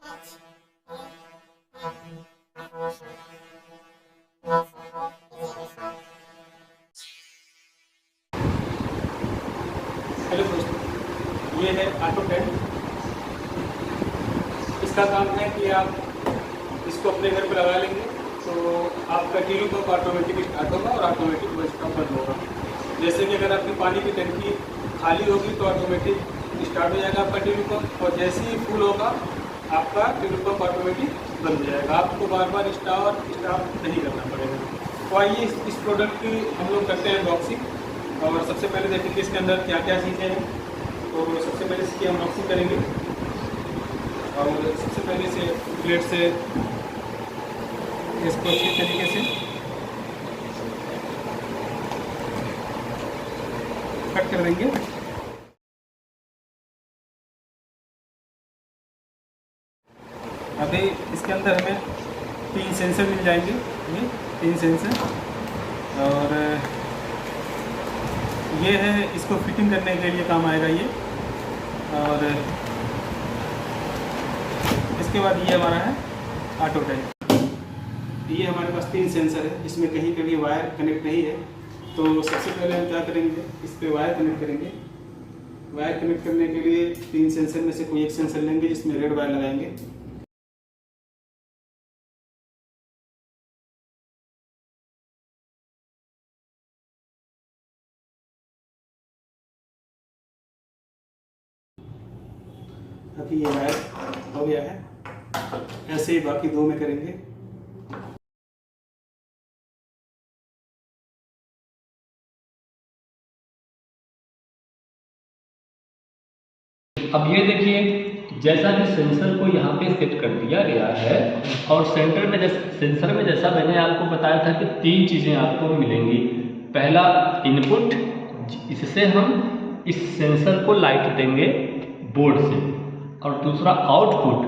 Hello दोस्तों, ये है ऑटो टेंट। इसका काम है कि आप इसको अपने घर पर लगा लेंगे तो आपका टीलू पंप ऑटोमेटिक स्टार्ट होगा और ऑटोमेटिक बंद होगा। जैसे कि अगर आपकी पानी की टंकी खाली होगी तो ऑटोमेटिक स्टार्ट हो जाएगा आपका टीलू पंप, और जैसे ही फुल होगा आपका टीलू पंप ऑटोमेटिक बंद हो जाएगा। आपको बार बार स्टार्ट नहीं करना पड़ेगा। तो आइए इस प्रोडक्ट की हम लोग करते हैं अनबॉक्सिंग, और सबसे पहले देखेंगे इसके अंदर क्या क्या चीज़ें हैं। तो सबसे पहले इसकी अनबॉक्सिंग करेंगे, और सबसे पहले से प्लेट से इसको अच्छी तरीके से कट कर देंगे। अभी इसके अंदर हमें 3 सेंसर मिल जाएंगे, ये 3 सेंसर, और ये है इसको फिटिंग करने के लिए काम आएगा ये। और इसके बाद ये हमारा है ऑटो टेंट। ये हमारे पास 3 सेंसर है, इसमें कहीं कभी वायर कनेक्ट नहीं है। तो सबसे पहले हम क्या करेंगे, इस पे वायर कनेक्ट करेंगे। वायर कनेक्ट करने के लिए 3 सेंसर में से कोई एक सेंसर लेंगे जिसमें रेड वायर लगाएंगे। अभी ये वायर हो गया है, ऐसे ही बाकी 2 में करेंगे। अब ये देखिए, जैसा कि सेंसर को यहाँ पे सेट कर दिया गया है, और सेंटर में सेंसर में जैसा मैंने आपको बताया था कि 3 चीज़ें आपको मिलेंगी। पहला इनपुट, इससे हम इस सेंसर को लाइट देंगे बोर्ड से, और दूसरा आउटपुट,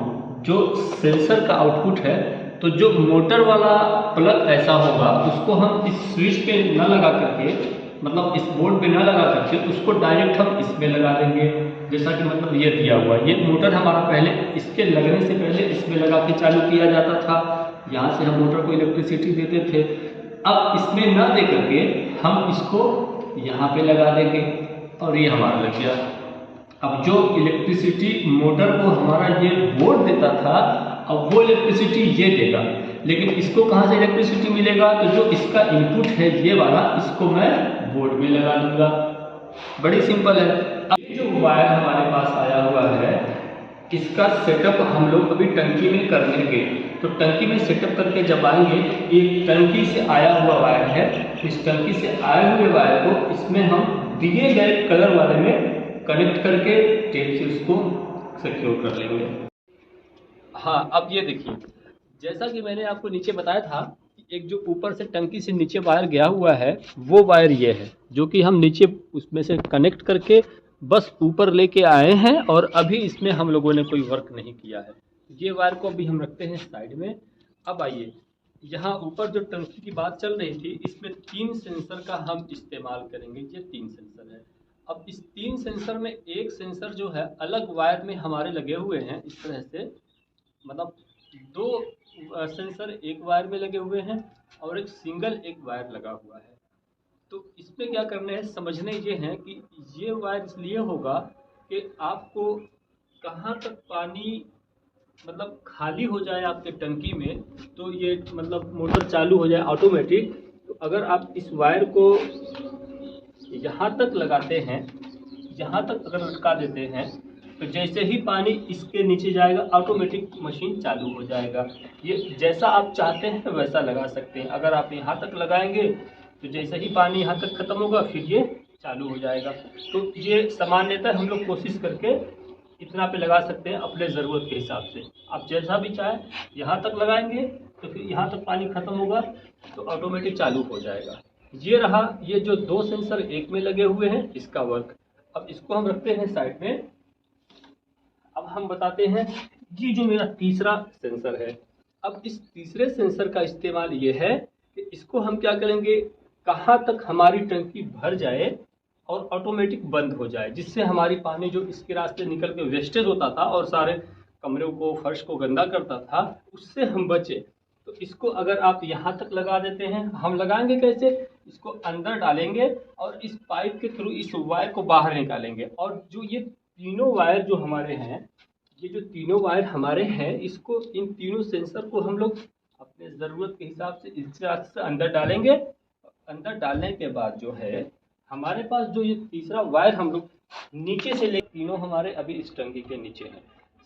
जो सेंसर का आउटपुट है, तो जो मोटर वाला प्लग ऐसा होगा उसको हम इस स्विच पे न लगा करके, मतलब इस बोर्ड पे न लगा करके उसको डायरेक्ट हम इसमें लगा देंगे। जैसा कि मतलब ये दिया हुआ, ये मोटर हमारा पहले इसके लगने से पहले इसमें लगा के चालू किया जाता था। यहाँ से हम मोटर को इलेक्ट्रिसिटी देते थे। अब इसमें न दे करके हम इसको यहाँ पे लगा देंगे, और ये हमारा लग गया। अब जो इलेक्ट्रिसिटी मोटर को हमारा ये बोर्ड देता था, अब वो इलेक्ट्रिसिटी ये देगा। लेकिन इसको कहाँ से इलेक्ट्रिसिटी मिलेगा, तो जो इसका इनपुट है ये वाला, इसको मैं बोर्ड में लगा दूंगा। बड़ी सिंपल है। अब ये जो वायर हमारे पास आया हुआ है, इसका सेटअप हम लोग अभी टंकी में कर लेंगे। तो टंकी में सेटअप करके जब आएंगे, एक टंकी से आया हुआ वायर है, इस टंकी से आए हुए वायर को इसमें हम दिए गए कलर वाले में कनेक्ट करके टेप से उसको सिक्योर कर लेंगे। हाँ, अब ये देखिए, जैसा कि मैंने आपको नीचे बताया था कि एक जो ऊपर से टंकी से नीचे वायर गया हुआ है, वो वायर ये है, जो कि हम नीचे उसमें से कनेक्ट करके बस ऊपर लेके आए हैं, और अभी इसमें हम लोगों ने कोई वर्क नहीं किया है। ये वायर को अभी हम रखते हैं साइड में। अब आइए, यहाँ ऊपर जो टंकी की बात चल रही थी, इसमें 3 सेंसर का हम इस्तेमाल करेंगे। ये 3 सेंसर है। अब इस 3 सेंसर में एक सेंसर जो है अलग वायर में हमारे लगे हुए हैं, इस तरह से, मतलब 2 सेंसर एक वायर में लगे हुए हैं और एक सिंगल एक वायर लगा हुआ है। तो इसमें क्या करना है, समझने ये है कि ये वायर इसलिए होगा कि आपको कहाँ तक पानी मतलब खाली हो जाए आपके टंकी में, तो ये मतलब मोटर चालू हो जाए ऑटोमेटिक। तो अगर आप इस वायर को यहाँ तक लगाते हैं, यहाँ तक अगर लटका देते हैं, तो जैसे ही पानी इसके नीचे जाएगा ऑटोमेटिक मशीन चालू हो जाएगा। ये जैसा आप चाहते हैं वैसा लगा सकते हैं। अगर आप यहाँ तक लगाएंगे तो जैसे ही पानी यहाँ तक ख़त्म होगा फिर ये चालू हो जाएगा। तो ये सामान्यतः हम लोग कोशिश करके इतना पे लगा सकते हैं अपने ज़रूरत के हिसाब से। आप जैसा भी चाहें यहाँ तक लगाएंगे तो फिर यहाँ तक पानी ख़त्म होगा तो ऑटोमेटिक चालू हो जाएगा। ये रहा, ये जो 2 सेंसर एक में लगे हुए हैं, इसका वर्क। अब इसको हम रखते हैं साइड में। अब हम बताते हैं ये जो मेरा तीसरा सेंसर है। अब इस तीसरे सेंसर का इस्तेमाल ये है कि इसको हम क्या करेंगे, कहाँ तक हमारी टंकी भर जाए और ऑटोमेटिक बंद हो जाए, जिससे हमारी पानी जो इसके रास्ते निकल के वेस्टेज होता था और सारे कमरे को, फर्श को गंदा करता था, उससे हम बचे। तो इसको अगर आप यहाँ तक लगा देते हैं, हम लगाएंगे कैसे, इसको अंदर डालेंगे और इस पाइप के थ्रू इस वायर को बाहर निकालेंगे। और जो ये तीनों वायर जो हमारे हैं, ये जो तीनों वायर हमारे हैं, इसको, इन तीनों सेंसर को हम लोग अपने ज़रूरत के हिसाब से इससे अंदर डालेंगे। अंदर डालने के बाद जो है हमारे पास जो ये तीसरा वायर हम लोग नीचे से ले, तीनों हमारे अभी इस टंकी के नीचे हैं।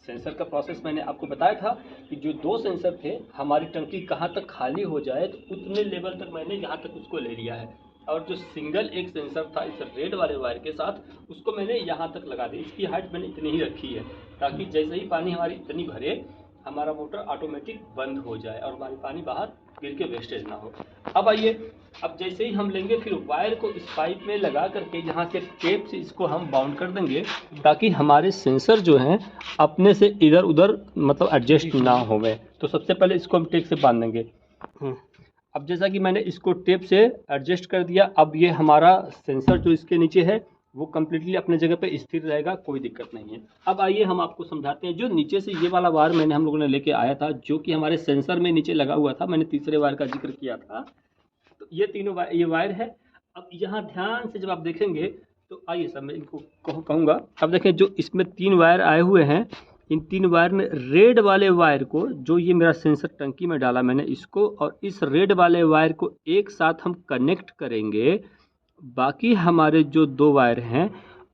सेंसर का प्रोसेस मैंने आपको बताया था कि जो 2 सेंसर थे, हमारी टंकी कहाँ तक खाली हो जाए तो उतने लेवल तक मैंने यहाँ तक उसको ले लिया है। और जो सिंगल एक सेंसर था इस रेड वाले वायर के साथ, उसको मैंने यहाँ तक लगा दिया। इसकी हाइट मैंने इतनी ही रखी है ताकि जैसे ही पानी हमारी इतनी भरे, हमारा मोटर ऑटोमेटिक बंद हो जाए और हमारी पानी बाहर गिर के वेस्टेज ना हो। अब आइए, अब जैसे ही हम लेंगे फिर वायर को इस पाइप में लगा करके यहाँ से टेप से इसको हम बाउंड कर देंगे ताकि हमारे सेंसर जो हैं अपने से इधर उधर मतलब एडजस्ट ना होवे। तो सबसे पहले इसको हम टेप से बांध देंगे। अब जैसा कि मैंने इसको टेप से एडजस्ट कर दिया, अब ये हमारा सेंसर जो इसके नीचे है वो कम्प्लीटली अपने जगह पे स्थिर रहेगा, कोई दिक्कत नहीं है। अब आइए हम आपको समझाते हैं। जो नीचे से ये वाला वायर मैंने हम लोगों ने लेके आया था, जो कि हमारे सेंसर में नीचे लगा हुआ था, मैंने तीसरे वायर का जिक्र किया था। तो ये तीनों ये वायर है। अब यहाँ ध्यान से जब आप देखेंगे तो आइए सब मैं इनको कहूँगा। अब देखें, जो इसमें 3 वायर आए हुए हैं, इन 3 वायर में रेड वाले वायर को, जो ये मेरा सेंसर टंकी में डाला मैंने इसको, और इस रेड वाले वायर को एक साथ हम कनेक्ट करेंगे। बाकी हमारे जो 2 वायर हैं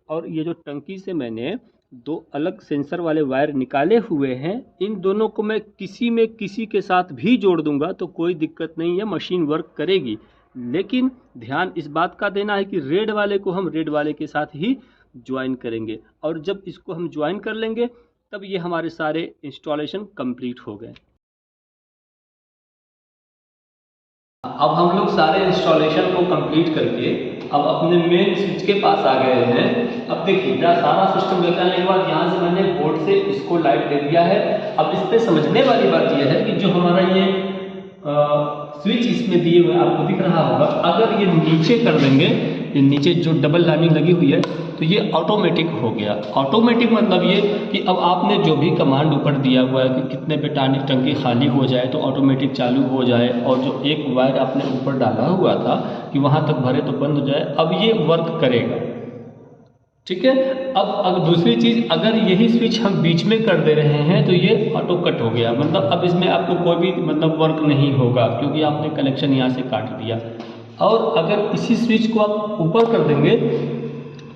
और ये जो टंकी से मैंने 2 अलग सेंसर वाले वायर निकाले हुए हैं, इन दोनों को मैं किसी के साथ भी जोड़ दूंगा तो कोई दिक्कत नहीं है, मशीन वर्क करेगी। लेकिन ध्यान इस बात का देना है कि रेड वाले को हम रेड वाले के साथ ही ज्वाइन करेंगे, और जब इसको हम ज्वाइन कर लेंगे तब ये हमारे सारे इंस्टॉलेशन कंप्लीट हो गए। अब हम लोग सारे इंस्टॉलेशन को कंप्लीट करके अब अपने मेन स्विच के पास आ गए हैं। अब देखिए, सारा सिस्टम लगाने के बाद यहाँ से मैंने बोर्ड से इसको लाइट दे दिया है। अब इस पे समझने वाली बात यह है कि जो हमारा ये स्विच इसमें दिए हुए आपको दिख रहा होगा, अगर ये नीचे कर देंगे, ये नीचे जो डबल लाइनिंग लगी हुई है, तो ये ऑटोमेटिक हो गया। ऑटोमेटिक मतलब ये कि अब आपने जो भी कमांड ऊपर दिया हुआ है कि कितने पे टंकी खाली हो जाए तो ऑटोमेटिक चालू हो जाए, और जो एक वायर आपने ऊपर डाला हुआ था कि वहाँ तक भरे तो बंद हो जाए, अब ये वर्क करेगा। ठीक है। अब अगर दूसरी चीज़, अगर यही स्विच हम बीच में कर दे रहे हैं तो ये ऑटो कट हो गया, मतलब अब इसमें आपको कोई भी मतलब वर्क नहीं होगा क्योंकि आपने कनेक्शन यहाँ से काट दिया। और अगर इसी स्विच को आप ऊपर कर देंगे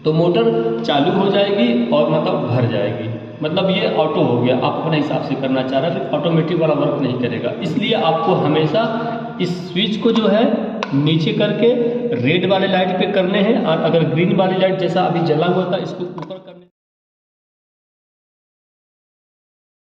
तो मोटर चालू हो जाएगी और मतलब भर जाएगी, मतलब ये ऑटो हो गया। आप अपने हिसाब से करना चाह रहे हैं, फिर ऑटोमेटिक वाला वर्क नहीं करेगा। इसलिए आपको हमेशा इस स्विच को जो है नीचे करके रेड वाले लाइट पे करने हैं, और अगर ग्रीन वाली लाइट जैसा अभी जला हुआ था इसको ऊपर करने।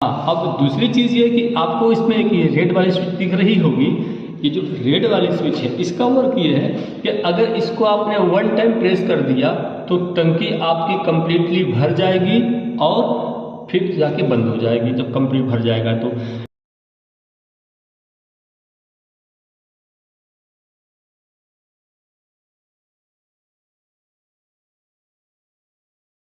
हाँ, अब दूसरी चीज़ ये कि आपको इसमें एक ये रेड वाली स्विच दिख रही होगी। ये जो रेड वाली स्विच है इसका वर्क ये है कि अगर इसको आपने 1 टाइम प्रेस कर दिया तो टंकी आपकी कंप्लीटली भर जाएगी और फिर जाके बंद हो जाएगी जब कंप्लीट भर जाएगा तो।